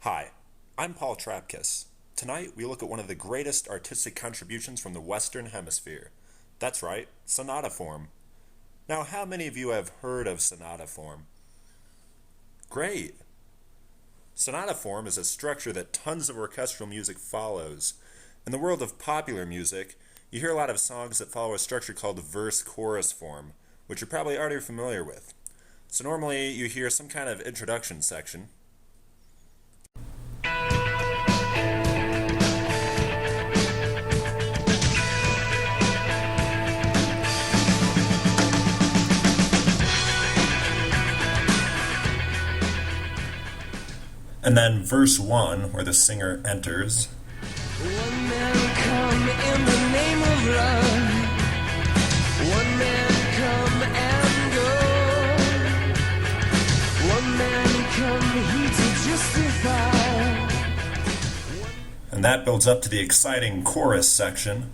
Hi, I'm Paul Trapkiss. Tonight we look at one of the greatest artistic contributions from the Western Hemisphere. That's right, sonata form. Now, how many of you have heard of sonata form? Great! Sonata form is a structure that tons of orchestral music follows. In the world of popular music, you hear a lot of songs that follow a structure called verse-chorus form, which you're probably already familiar with. So normally you hear some kind of introduction section, and then verse 1, where the singer enters. One man come in the name of love. One man come and go. One man come he to justify. And that builds up to the exciting chorus section.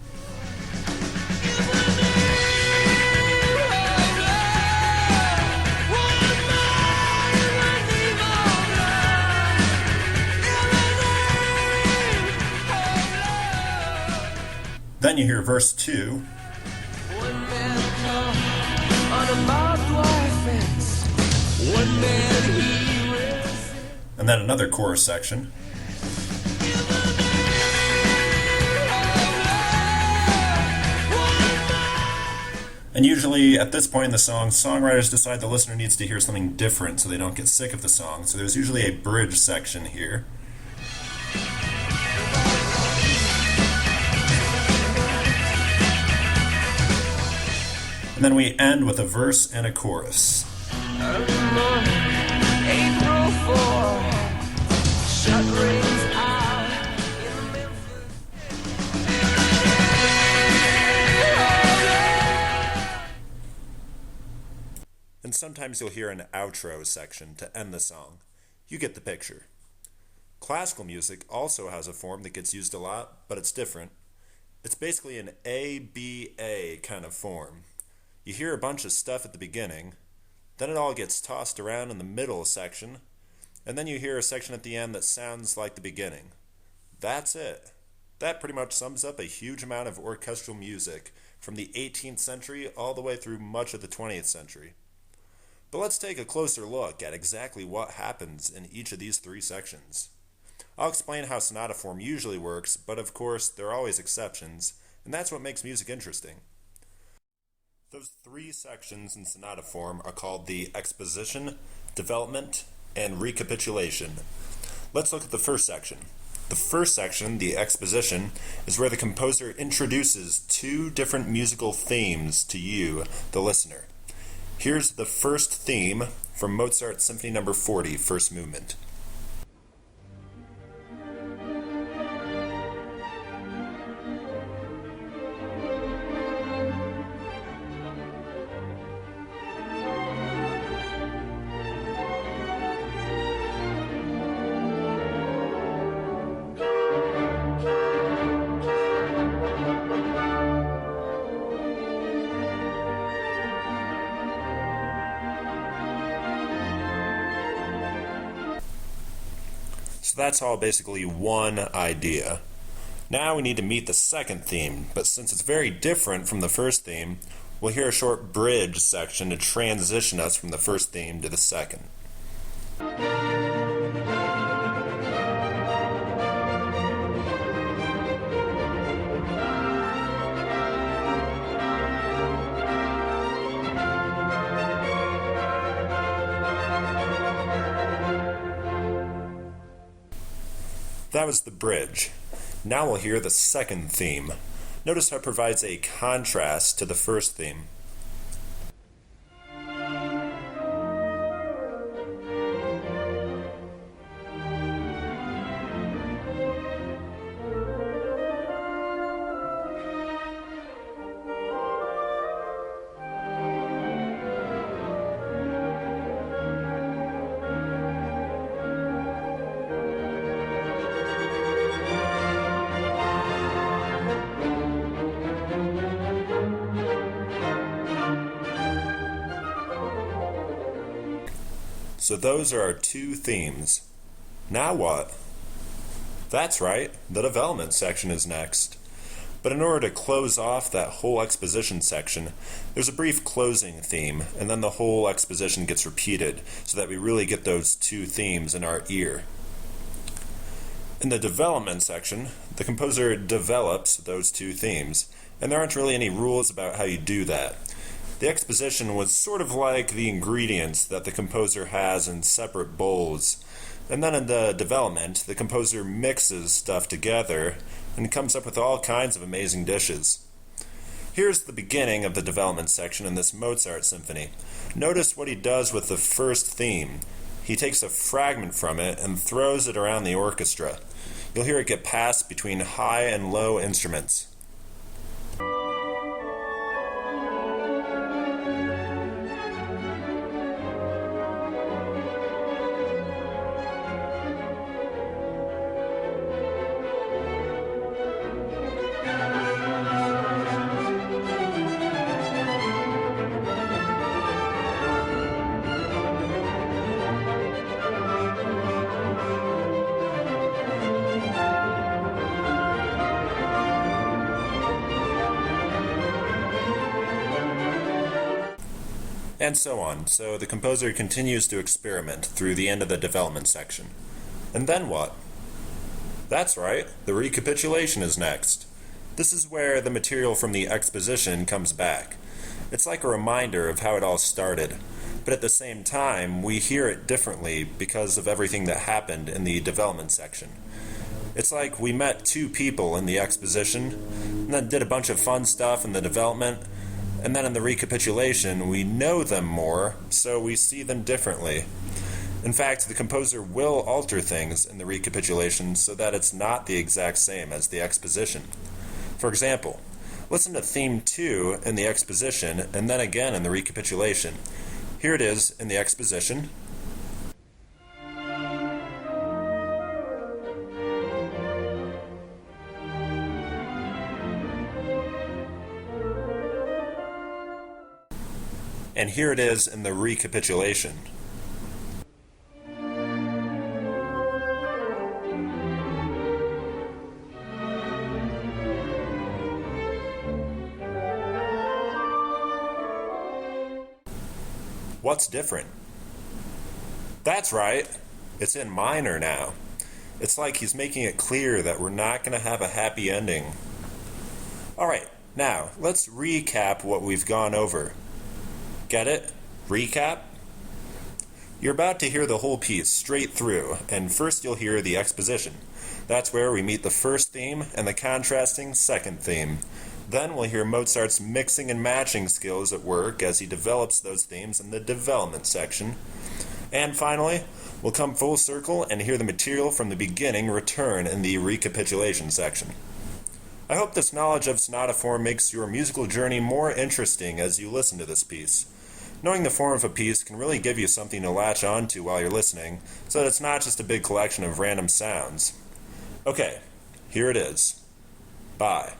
Then you hear verse 2. One man come on a barbed wire fence. One man he wears. And then another chorus section. And usually at this point in the song, songwriters decide the listener needs to hear something different so they don't get sick of the song. So there's usually a bridge section here. And then we end with a verse and a chorus. April 4, shut rings out in Memphis. And sometimes you'll hear an outro section to end the song. You get the picture. Classical music also has a form that gets used a lot, but it's different. It's basically an ABA kind of form. You hear a bunch of stuff at the beginning, then it all gets tossed around in the middle section, and then you hear a section at the end that sounds like the beginning. That's it. That pretty much sums up a huge amount of orchestral music from the 18th century all the way through much of the 20th century. But let's take a closer look at exactly what happens in each of these three sections. I'll explain how sonata form usually works, but of course there are always exceptions, and that's what makes music interesting. Those three sections in sonata form are called the exposition, development, and recapitulation. Let's look at the first section. The first section, the exposition, is where the composer introduces two different musical themes to you, the listener. Here's the first theme from Mozart's Symphony No. 40, first movement. So that's all basically one idea. Now we need to meet the second theme, but since it's very different from the first theme, we'll hear a short bridge section to transition us from the first theme to the second. That was the bridge. Now we'll hear the second theme. Notice how it provides a contrast to the first theme. So those are our two themes. Now what? That's right, the development section is next. But in order to close off that whole exposition section, there's a brief closing theme, and then the whole exposition gets repeated so that we really get those two themes in our ear. In the development section, the composer develops those two themes, and there aren't really any rules about how you do that. The exposition was sort of like the ingredients that the composer has in separate bowls, and then in the development, the composer mixes stuff together and comes up with all kinds of amazing dishes. Here's the beginning of the development section in this Mozart symphony. Notice what he does with the first theme. He takes a fragment from it and throws it around the orchestra. You'll hear it get passed between high and low instruments. And so on. So the composer continues to experiment through the end of the development section. And then what? That's right, the recapitulation is next. This is where the material from the exposition comes back. It's like a reminder of how it all started, but at the same time, we hear it differently because of everything that happened in the development section. It's like we met two people in the exposition, and then did a bunch of fun stuff in the development, and then in the recapitulation, we know them more, so we see them differently. In fact, the composer will alter things in the recapitulation so that it's not the exact same as the exposition. For example, listen to theme 2 in the exposition and then again in the recapitulation. Here it is in the exposition. And here it is in the recapitulation. What's different? That's right, it's in minor now. It's like he's making it clear that we're not going to have a happy ending. Alright, now let's recap what we've gone over. Get it? Recap? You're about to hear the whole piece straight through, and first you'll hear the exposition. That's where we meet the first theme and the contrasting second theme. Then we'll hear Mozart's mixing and matching skills at work as he develops those themes in the development section. And finally, we'll come full circle and hear the material from the beginning return in the recapitulation section. I hope this knowledge of sonata form makes your musical journey more interesting as you listen to this piece. Knowing the form of a piece can really give you something to latch on to while you're listening, so that it's not just a big collection of random sounds. Okay, here it is. Bye.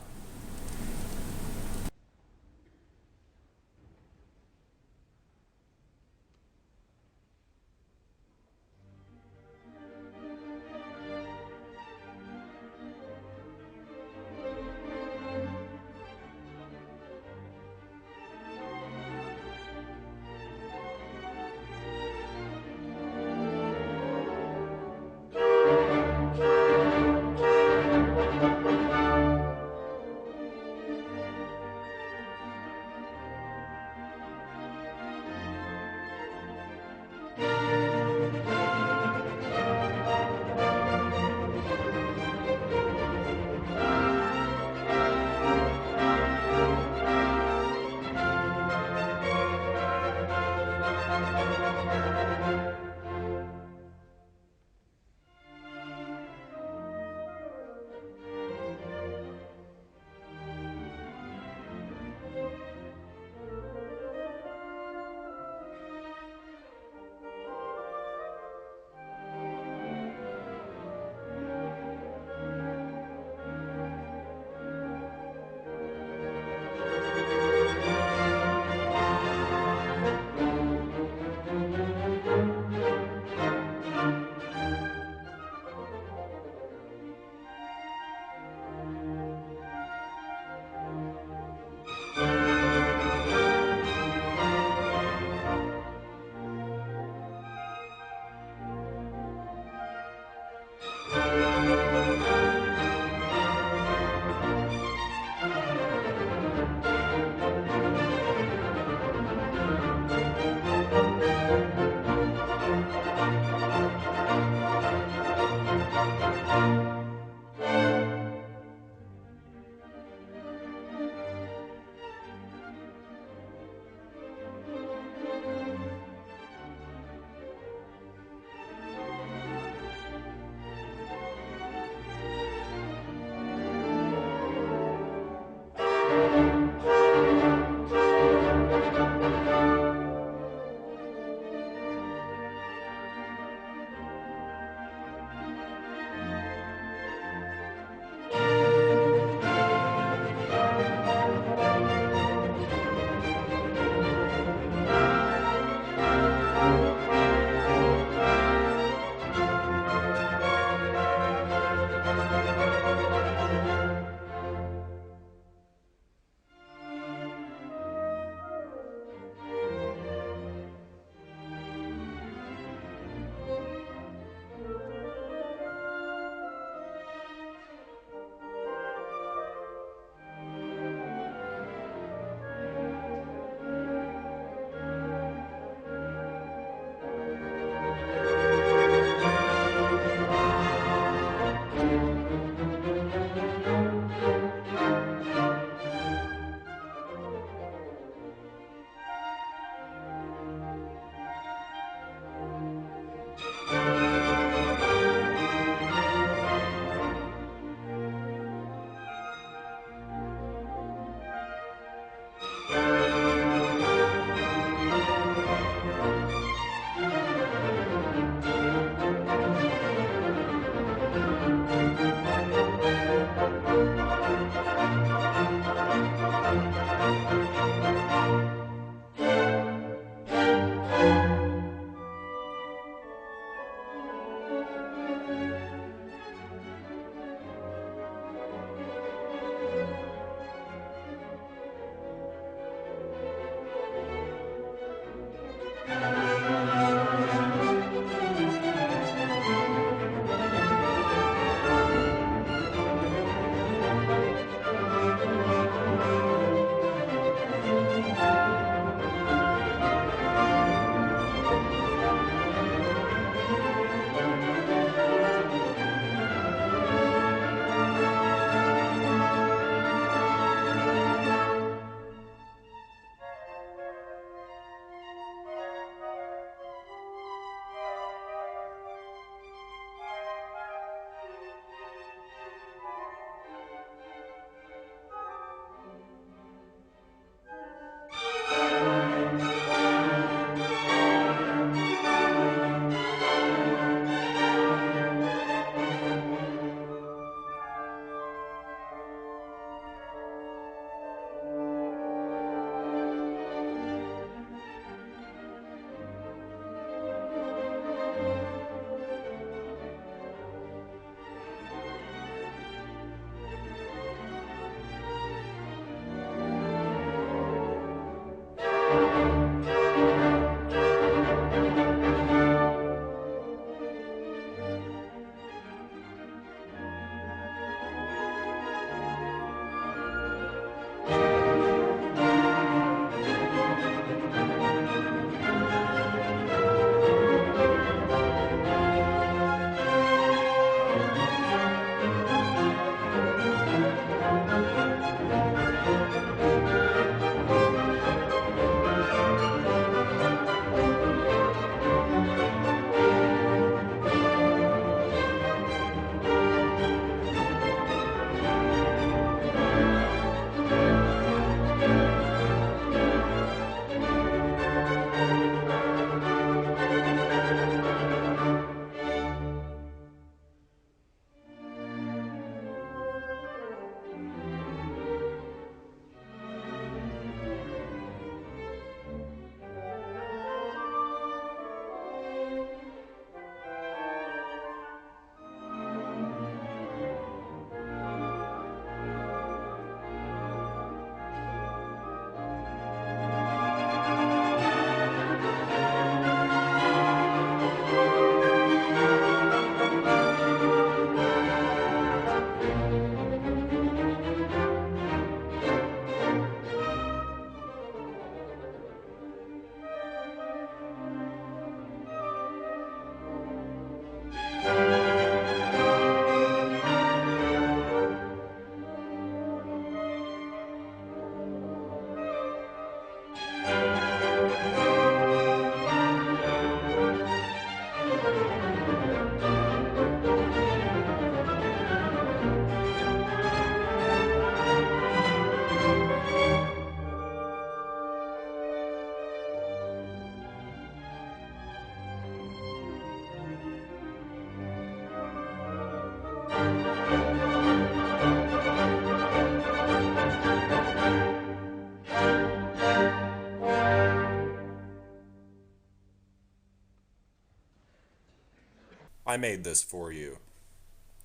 I made this for you.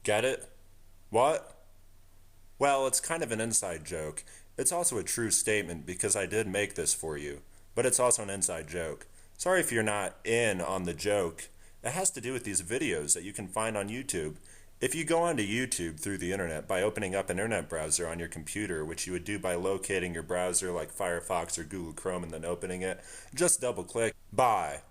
Get it? What? Well, it's kind of an inside joke. It's also a true statement because I did make this for you, but it's also an inside joke. Sorry if you're not in on the joke. It has to do with these videos that you can find on YouTube. If you go onto YouTube through the internet by opening up an internet browser on your computer, which you would do by locating your browser like Firefox or Google Chrome and then opening it, just double click. Bye.